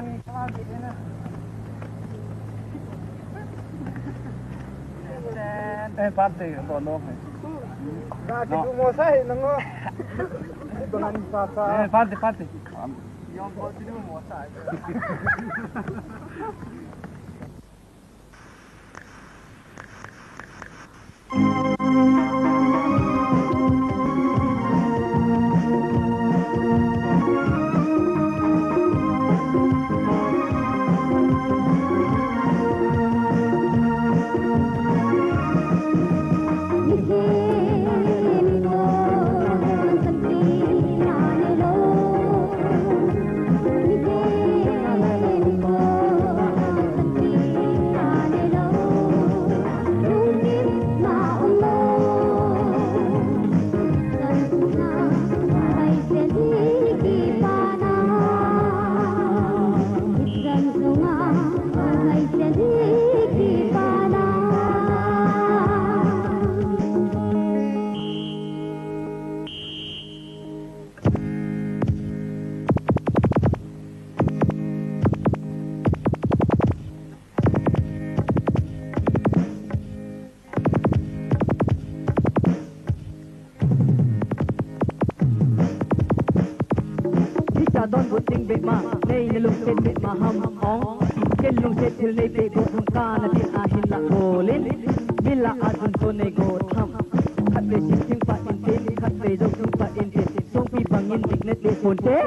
ni sama gitu na. Parte no. Dati bumusay nango. Dengan papa. Parte. Yung parte mo bumusay. Don bút tinh bệ mà nay nè lùng tên bệ mà hầm ong trên lùng tên til nay bệ bộ hung ca na tin a hin la go lên bila azun to nay go tham khát bệ xin pa in tin khát bệ dong pa in tin song pi bangin big net bệ phone te